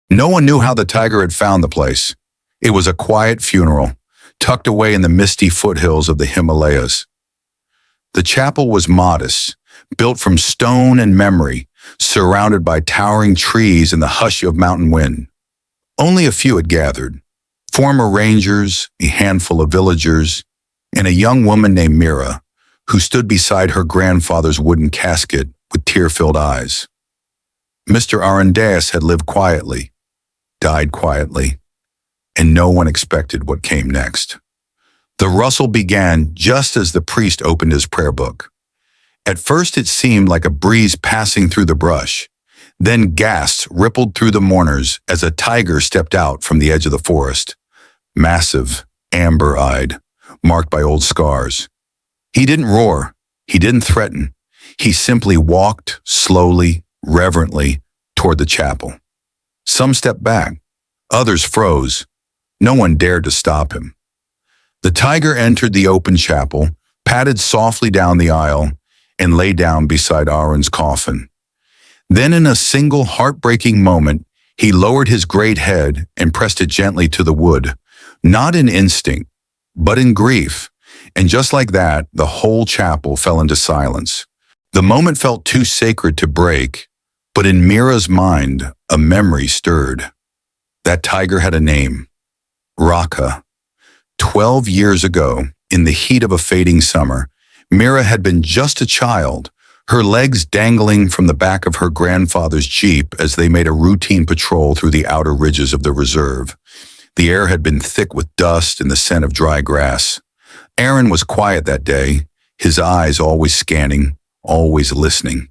No one knew how the tiger had found the place. It was a quiet funeral, tucked away in the misty foothills of the Himalayas. The chapel was modest, built from stone and memory, surrounded by towering trees in the hush of mountain wind. Only a few had gathered: former rangers, a handful of villagers, and a young woman named Mira, who stood beside her grandfather's wooden casket with tear-filled eyes. Mr. Arandeus had lived quietly, died quietly, and no one expected what came next. The rustle began just as the priest opened his prayer book. At first it seemed like a breeze passing through the brush. Then gasps rippled through the mourners as a tiger stepped out from the edge of the forest, massive, amber-eyed, marked by old scars. He didn't roar, he didn't threaten. He simply walked slowly, reverently, toward the chapel. Some stepped back, others froze. No one dared to stop him. The tiger entered the open chapel, padded softly down the aisle, and lay down beside Aaron's coffin. Then in a single heartbreaking moment, he lowered his great head and pressed it gently to the wood, not in instinct, but in grief. And just like that, the whole chapel fell into silence. The moment felt too sacred to break, but in Mira's mind, a memory stirred. That tiger had a name: Raka. 12 years ago, in the heat of a fading summer, Mira had been just a child, her legs dangling from the back of her grandfather's Jeep as they made a routine patrol through the outer ridges of the reserve. The air had been thick with dust and the scent of dry grass. Aaron was quiet that day, his eyes always scanning, always listening.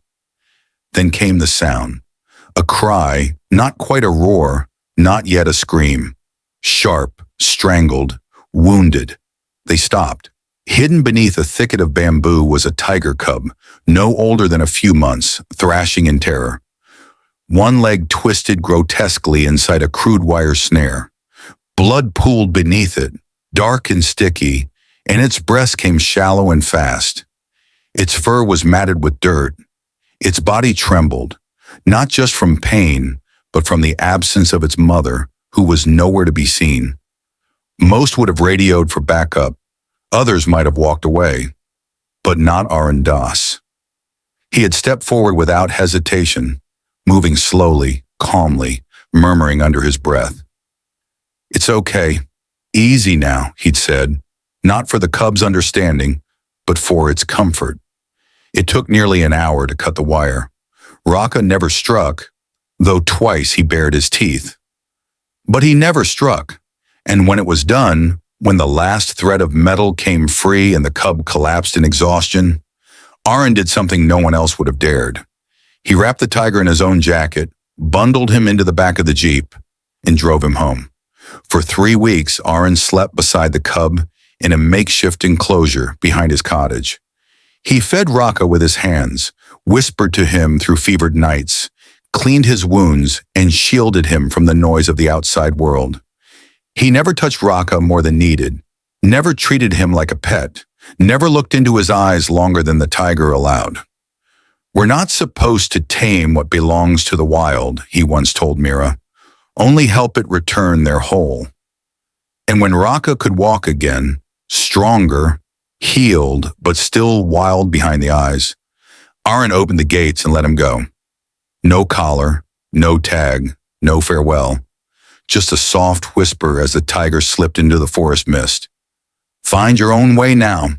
Then came the sound. A cry, not quite a roar, not yet a scream. Sharp, strangled, wounded. They stopped. Hidden beneath a thicket of bamboo was a tiger cub, no older than a few months, thrashing in terror. One leg twisted grotesquely inside a crude wire snare. Blood pooled beneath it, dark and sticky, and its breast came shallow and fast. Its fur was matted with dirt. Its body trembled, not just from pain, but from the absence of its mother, who was nowhere to be seen. Most would have radioed for backup. Others might have walked away, but not Aaron Das. He had stepped forward without hesitation, moving slowly, calmly, murmuring under his breath. "It's okay. Easy now," he'd said, not for the cub's understanding, but for its comfort. It took nearly an hour to cut the wire. Raka never struck, though twice he bared his teeth. But he never struck, and when it was done, when the last thread of metal came free and the cub collapsed in exhaustion, Aaron did something no one else would have dared. He wrapped the tiger in his own jacket, bundled him into the back of the Jeep, and drove him home. For 3 weeks, Aaron slept beside the cub in a makeshift enclosure behind his cottage. He fed Raka with his hands, whispered to him through fevered nights, cleaned his wounds, and shielded him from the noise of the outside world. He never touched Raka more than needed, never treated him like a pet, never looked into his eyes longer than the tiger allowed. "We're not supposed to tame what belongs to the wild," he once told Mira, "only help it return their whole." And when Raka could walk again, stronger, healed, but still wild behind the eyes, Aaron opened the gates and let him go. No collar, no tag, no farewell. Just a soft whisper as the tiger slipped into the forest mist. "Find your own way now."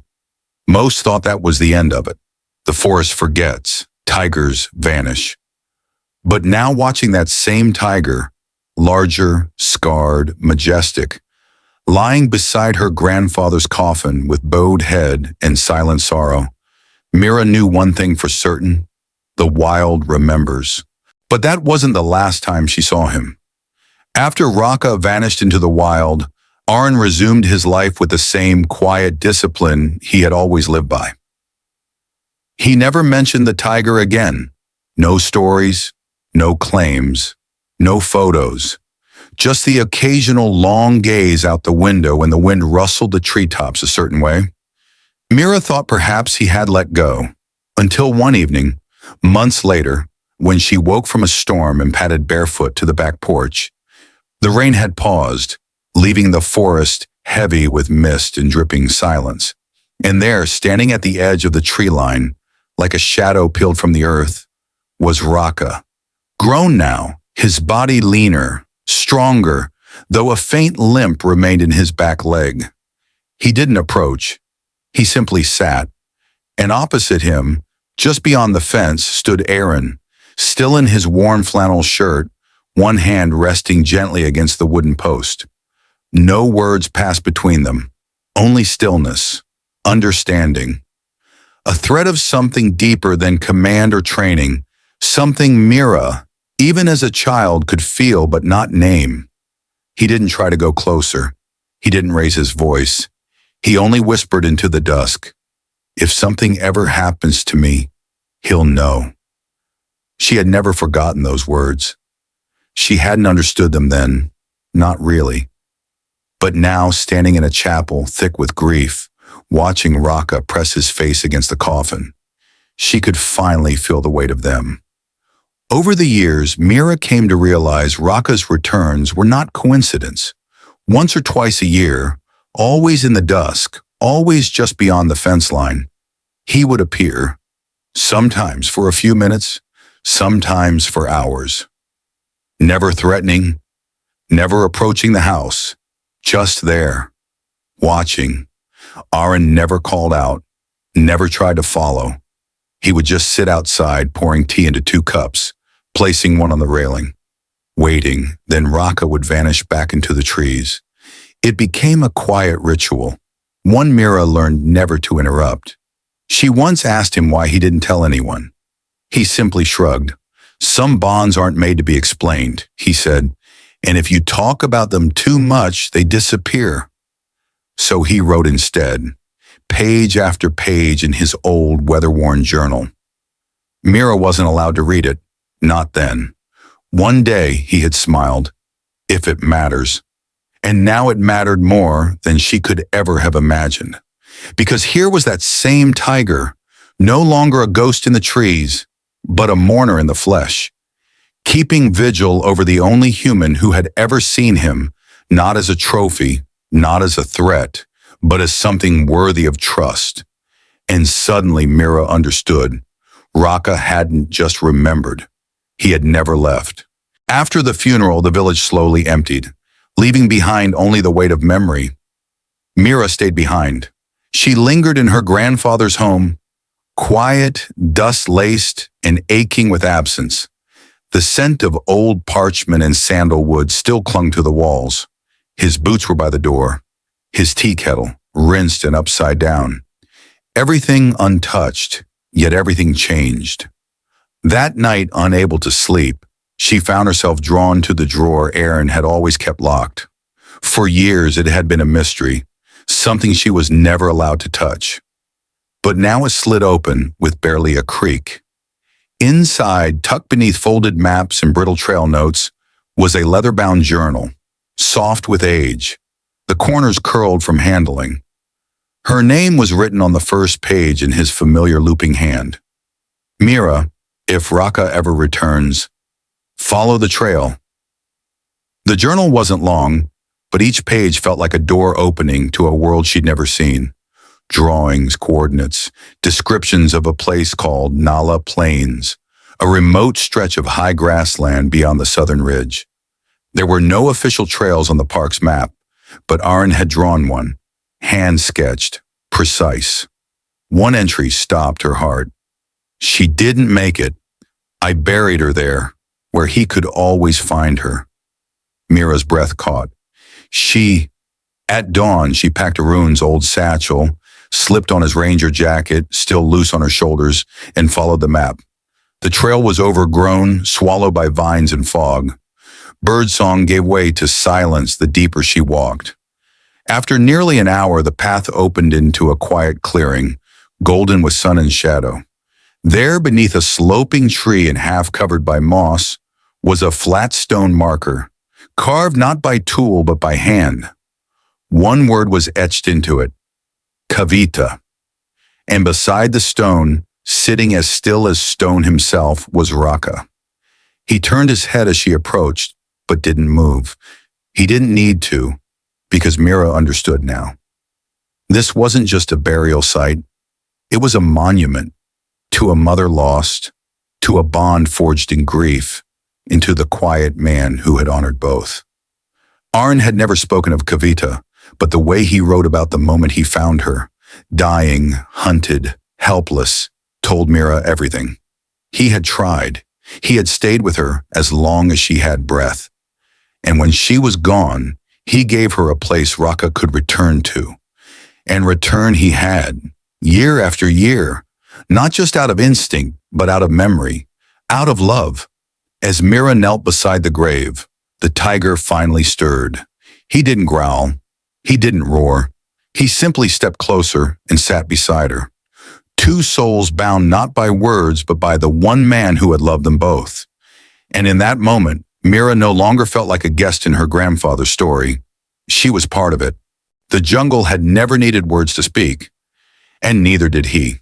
Most thought that was the end of it. The forest forgets, tigers vanish. But now watching that same tiger, larger, scarred, majestic, lying beside her grandfather's coffin with bowed head and silent sorrow, Mira knew one thing for certain: the wild remembers. But that wasn't the last time she saw him. After Raka vanished into the wild, Aaron resumed his life with the same quiet discipline he had always lived by. He never mentioned the tiger again. No stories, no claims, no photos. Just the occasional long gaze out the window when the wind rustled the treetops a certain way. Mira thought perhaps he had let go, until one evening, months later, when she woke from a storm and padded barefoot to the back porch. The rain had paused, leaving the forest heavy with mist and dripping silence. And there, standing at the edge of the tree line, like a shadow peeled from the earth, was Raka. Grown now, his body leaner, stronger, though a faint limp remained in his back leg. He didn't approach. He simply sat. And opposite him, just beyond the fence, stood Aaron, still in his worn flannel shirt, one hand resting gently against the wooden post. No words passed between them, only stillness, understanding. A thread of something deeper than command or training, something Mira, even as a child, could feel but not name. He didn't try to go closer. He didn't raise his voice. He only whispered into the dusk, "If something ever happens to me, he'll know." She had never forgotten those words. She hadn't understood them then, not really. But now, standing in a chapel thick with grief, watching Raka press his face against the coffin, she could finally feel the weight of them. Over the years, Mira came to realize Raka's returns were not coincidence. Once or twice a year, always in the dusk, always just beyond the fence line, he would appear, sometimes for a few minutes, sometimes for hours. Never threatening, never approaching the house, just there, watching. Aaron never called out, never tried to follow. He would just sit outside, pouring tea into 2 cups, placing one on the railing, waiting. Then Raka would vanish back into the trees. It became a quiet ritual, one Mira learned never to interrupt. She once asked him why he didn't tell anyone. He simply shrugged. "Some bonds aren't made to be explained," he said, "and if you talk about them too much, they disappear." So he wrote instead, page after page in his old, weather-worn journal. Mira wasn't allowed to read it, not then. One day, he had smiled, "If it matters." And now it mattered more than she could ever have imagined. Because here was that same tiger, no longer a ghost in the trees, but a mourner in the flesh, keeping vigil over the only human who had ever seen him, not as a trophy, not as a threat, but as something worthy of trust. And suddenly Mira understood. Raka hadn't just remembered. He had never left. After the funeral, the village slowly emptied, leaving behind only the weight of memory. Mira stayed behind. She lingered in her grandfather's home, quiet, dust-laced, and aching with absence. The scent of old parchment and sandalwood still clung to the walls. His boots were by the door, his tea kettle rinsed and upside down. Everything untouched, yet everything changed. That night, unable to sleep, she found herself drawn to the drawer Aaron had always kept locked. For years, it had been a mystery, something she was never allowed to touch. But now it slid open with barely a creak. Inside, tucked beneath folded maps and brittle trail notes, was a leather-bound journal, soft with age, the corners curled from handling. Her name was written on the first page in his familiar looping hand. "Mira, if Raka ever returns, follow the trail." The journal wasn't long, but each page felt like a door opening to a world she'd never seen. Drawings, coordinates, descriptions of a place called Nala Plains, a remote stretch of high grassland beyond the southern ridge. There were no official trails on the park's map, but Aaron had drawn one, hand-sketched, precise. One entry stopped her heart. "She didn't make it. I buried her there, where he could always find her." Mira's breath caught. At dawn, she packed Arun's old satchel, slipped on his ranger jacket, still loose on her shoulders, and followed the map. The trail was overgrown, swallowed by vines and fog. Birdsong gave way to silence the deeper she walked. After nearly an hour, the path opened into a quiet clearing, golden with sun and shadow. There, beneath a sloping tree and half covered by moss, was a flat stone marker, carved not by tool but by hand. One word was etched into it, Kavita. And beside the stone, sitting as still as stone himself, was Raka. He turned his head as she approached, but didn't move. He didn't need to, because Mira understood now. This wasn't just a burial site. It was a monument to a mother lost, to a bond forged in grief, into the quiet man who had honored both. Arn had never spoken of Kavita, but the way he wrote about the moment he found her, dying, hunted, helpless, told Mira everything. He had tried. He had stayed with her as long as she had breath. And when she was gone, he gave her a place Raka could return to. And return he had, year after year, not just out of instinct, but out of memory, out of love. As Mira knelt beside the grave, the tiger finally stirred. He didn't growl. He didn't roar. He simply stepped closer and sat beside her. Two souls bound not by words, but by the one man who had loved them both. And in that moment, Mira no longer felt like a guest in her grandfather's story. She was part of it. The jungle had never needed words to speak, and neither did he.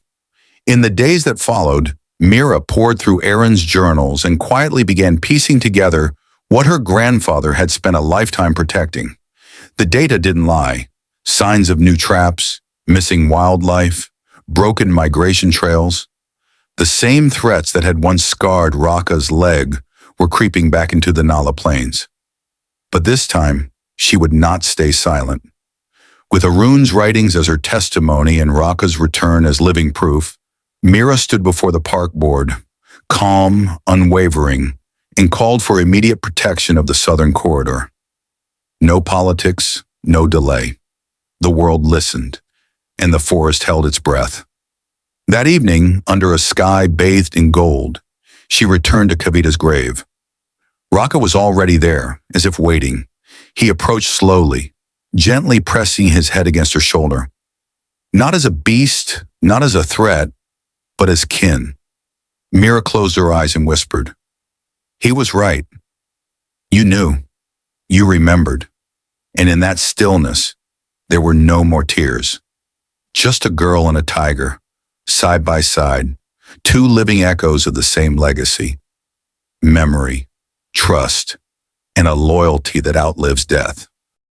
In the days that followed, Mira pored through Aaron's journals and quietly began piecing together what her grandfather had spent a lifetime protecting. The data didn't lie. Signs of new traps, missing wildlife, broken migration trails. The same threats that had once scarred Raka's leg were creeping back into the Nala Plains. But this time, she would not stay silent. With Arun's writings as her testimony and Raka's return as living proof, Mira stood before the park board, calm, unwavering, and called for immediate protection of the southern corridor. No politics, no delay. The world listened, and the forest held its breath. That evening, under a sky bathed in gold, she returned to Kavita's grave. Raka was already there, as if waiting. He approached slowly, gently pressing his head against her shoulder. Not as a beast, not as a threat, but as kin. Mira closed her eyes and whispered, "He was right. You knew. You remembered." And in that stillness, there were no more tears. Just a girl and a tiger, side by side, two living echoes of the same legacy. Memory, trust, and a loyalty that outlives death.